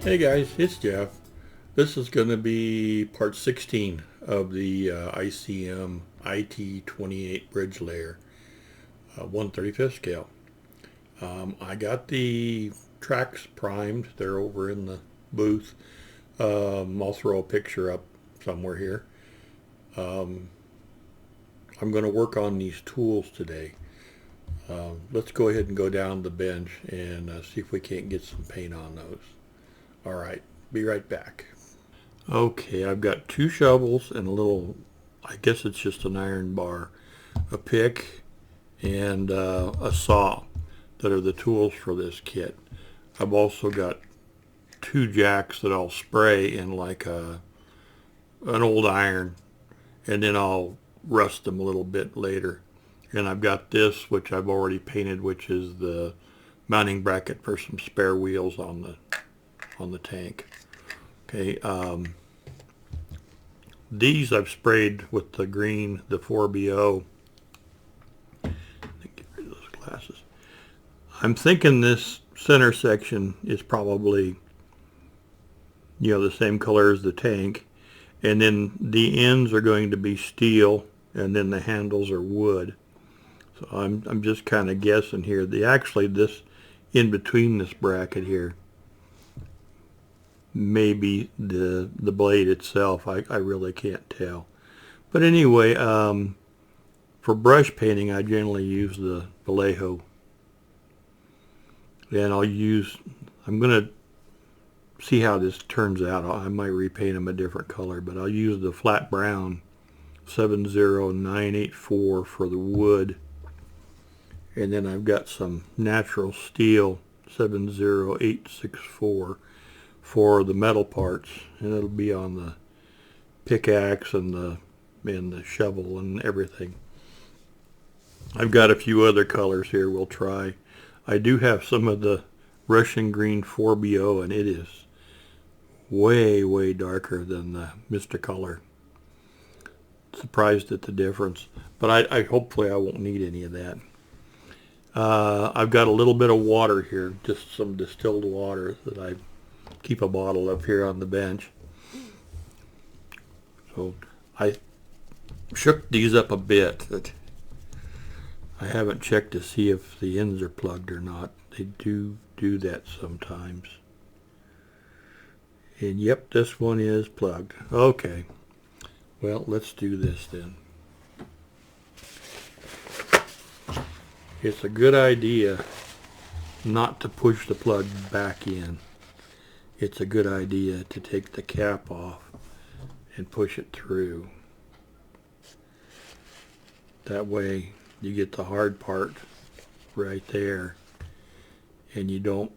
Hey guys, it's Jeff. This is going to be part 16 of the ICM IT-28 bridge layer, 1/35 scale. I got the tracks primed. They're over in the booth. I'll throw a picture up somewhere here. Um, I'm going to work on these tools today. Let's go ahead and go down the bench and see if we can't get some paint on those. All right, be right back. Okay, I've got two shovels and a little, I guess it's just an iron bar, a pick, and a saw that are the tools for this kit. I've also got two jacks that I'll spray in like an old iron, and then I'll rust them a little bit later. And I've got this, which I've already painted, which is the mounting bracket for some spare wheels on the tank. Okay, these I've sprayed with the green, the 4BO. Get rid of those glasses. I'm thinking this center section is probably, the same color as the tank. And then the ends are going to be steel, and then the handles are wood. So I'm just kind of guessing here. This in between this bracket here, maybe the blade itself. I really can't tell. But anyway, for brush painting, I generally use the Vallejo. And I'm going to see how this turns out. I might repaint them a different color, but I'll use the flat brown 70984 for the wood. And then I've got some natural steel 70864 for the metal parts, and it'll be on the pickaxe and the shovel and everything. I've got a few other colors here we'll try. I do have some of the Russian green 4BO, and it is way darker than the Mr. Color. Surprised at the difference, but I hopefully I won't need any of that. I've got a little bit of water here, just some distilled water that I keep a bottle of here on the bench. So I shook these up a bit. I haven't checked to see if the ends are plugged or not. They do that sometimes. And yep, this one is plugged. Okay. Well, let's do this then. It's a good idea not to push the plug back in. It's a good idea to take the cap off and push it through. That way you get the hard part right there, and you don't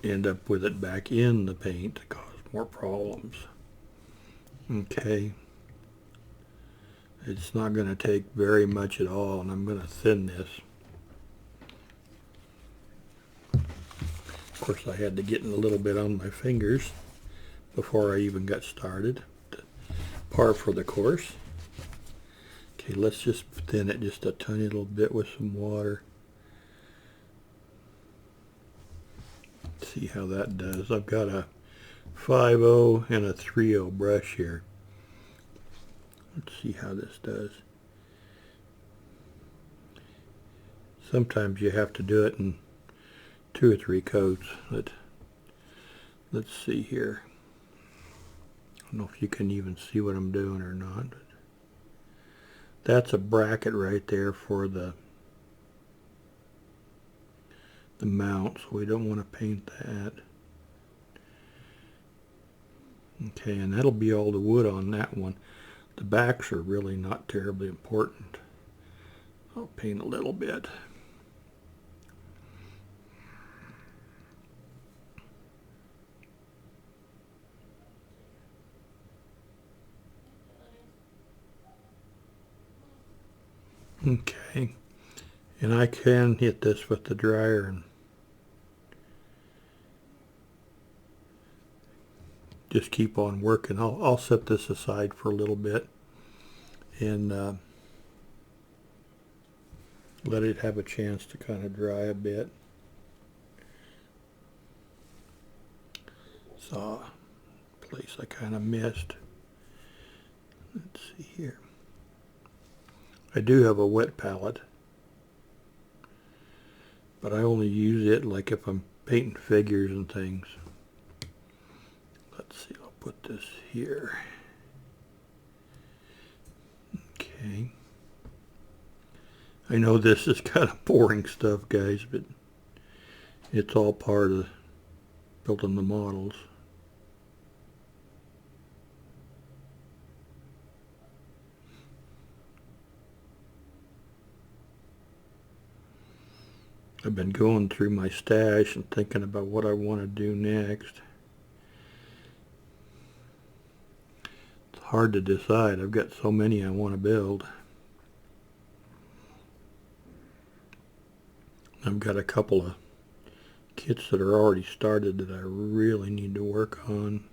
end up with it back in the paint to cause more problems. Okay. It's not going to take very much at all, and I'm going to thin this. Of course, I had to get in a little bit on my fingers before I even got started. Par for the course. Okay, let's just thin it just a tiny little bit with some water. See how that does. I've got a 5.0 and a 3.0 brush here. Let's see how this does. Sometimes you have to do it in 2 or 3 coats, but let's see here. I don't know if you can even see what I'm doing or not, but that's a bracket right there for the mount, so we don't want to paint that. Okay, and that'll be all the wood on that one. The backs are really not terribly important. I'll paint a little bit. Okay, and I can hit this with the dryer and just keep on working. I'll set this aside for a little bit and let it have a chance to kind of dry a bit. saw place I kind of missed. Let's see here. I do have a wet palette, but I only use it like if I'm painting figures and things. Let's see, I'll put this here. Okay. I know this is kind of boring stuff, guys, but it's all part of building the models. I've been going through my stash and thinking about what I want to do next. It's hard to decide. I've got so many I want to build. I've got a couple of kits that are already started that I really need to work on.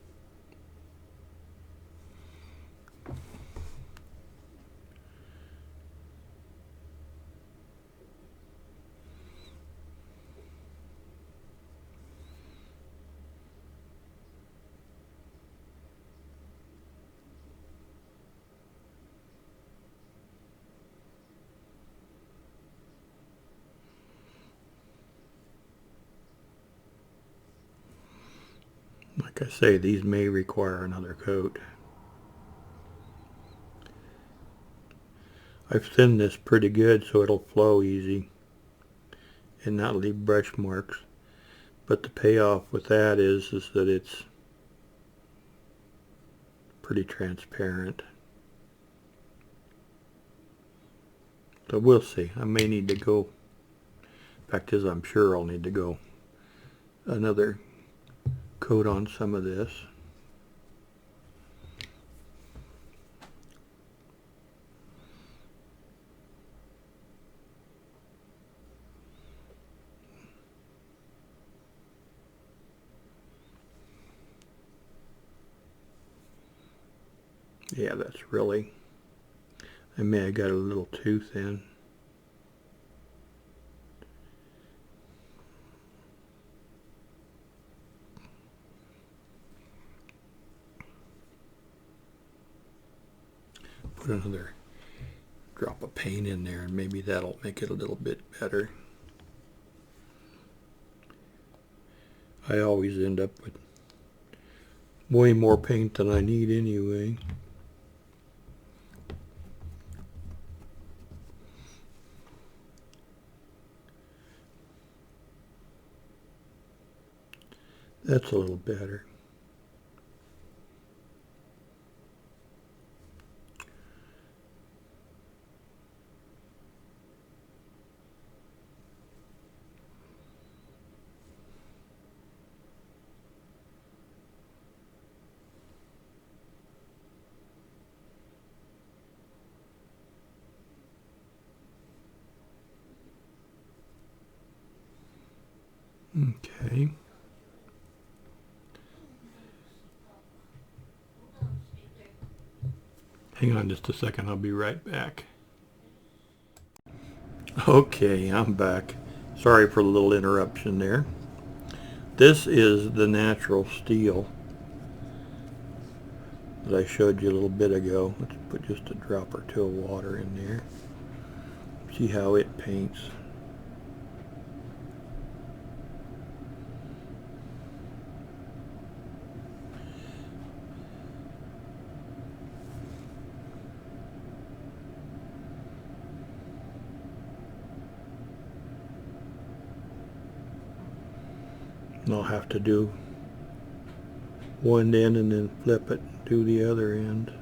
Like I say, these may require another coat. I've thinned this pretty good so it'll flow easy and not leave brush marks. But the payoff with that is that it's pretty transparent. So we'll see. I may need to go, fact is I'm sure I'll need to go another coat on some of this. Yeah, that's really, I may have got a little too thin. Put another drop of paint in there and maybe that'll make it a little bit better. I always end up with way more paint than I need anyway. That's a little better. Okay. Hang on just a second, I'll be right back. Okay, I'm back. Sorry for the little interruption there. This is the natural steel that I showed you a little bit ago. Let's put just a drop or two of water in there. See how it paints. And I'll have to do one end and then flip it and do the other end.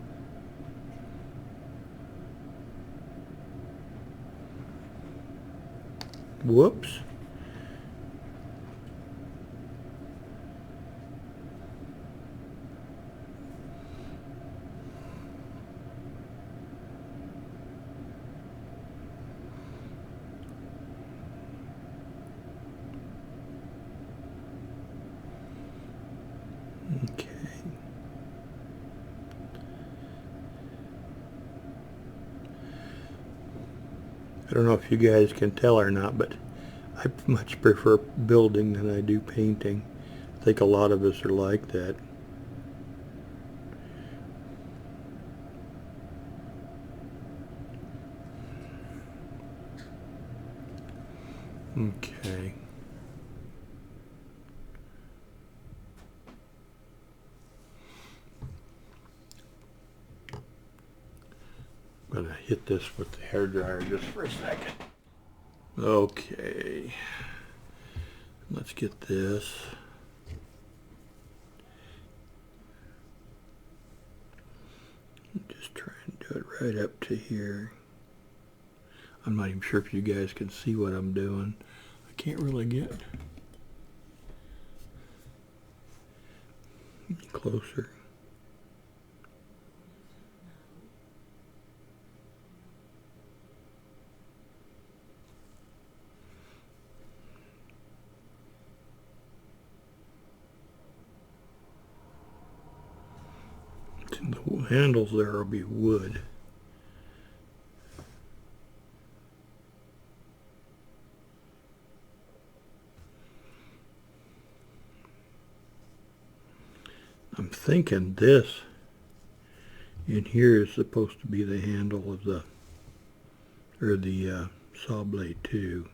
Whoops. Okay. I don't know if you guys can tell or not, but I much prefer building than I do painting. think a lot of us are like that. Okay. I'm going to hit this with the hairdryer just for a second. Okay. Let's get this. Just try and do it right up to here. I'm not even sure if you guys can see what I'm doing. I can't really get any closer. The handles there will be wood. I'm thinking this in here is supposed to be the handle of the saw blade too.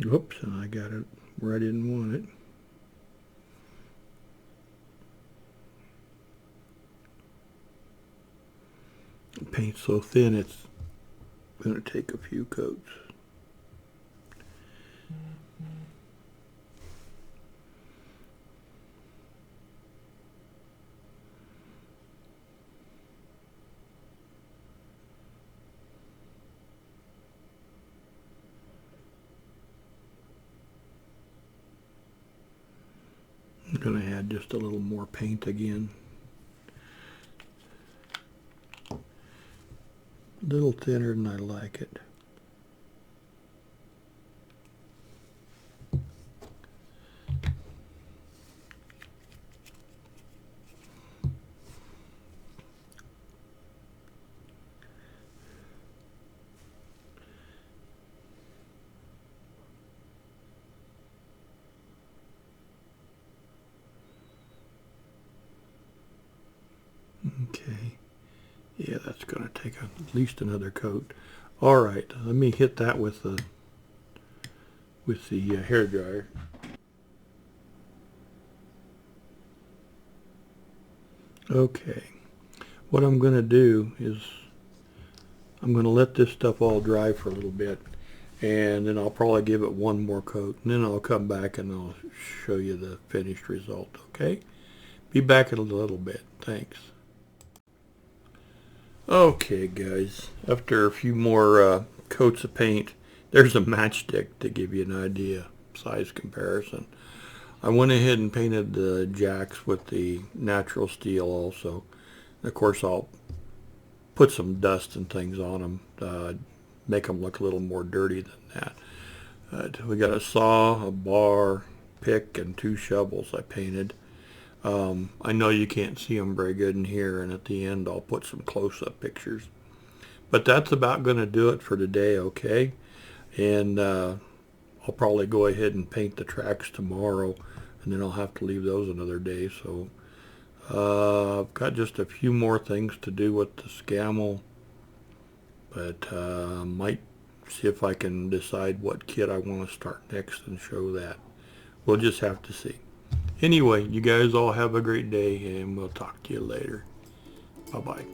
Whoops, and I got it where I didn't want it. The paint's so thin it's going to take a few coats. I'm going to add just a little more paint again. A little thinner than I like it. Okay, yeah, that's going to take at least another coat. All right, let me hit that with the hair dryer. Okay, what I'm going to do is I'm going to let this stuff all dry for a little bit, and then I'll probably give it one more coat, and then I'll come back and I'll show you the finished result. Okay, be back in a little bit. Thanks. Okay guys, after a few more coats of paint, there's a matchstick to give you an idea, size comparison. I went ahead and painted the jacks with the natural steel also. Of course I'll put some dust and things on them, make them look a little more dirty than that. We got a saw, a bar, pick, and 2 shovels I painted. I know you can't see them very good in here, and at the end I'll put some close-up pictures. But that's about going to do it for today, okay? And I'll probably go ahead and paint the tracks tomorrow, and then I'll have to leave those another day. So I've got just a few more things to do with the Scamel, but might see if I can decide what kit I want to start next and show that. We'll just have to see. Anyway, you guys all have a great day, and we'll talk to you later. Bye-bye.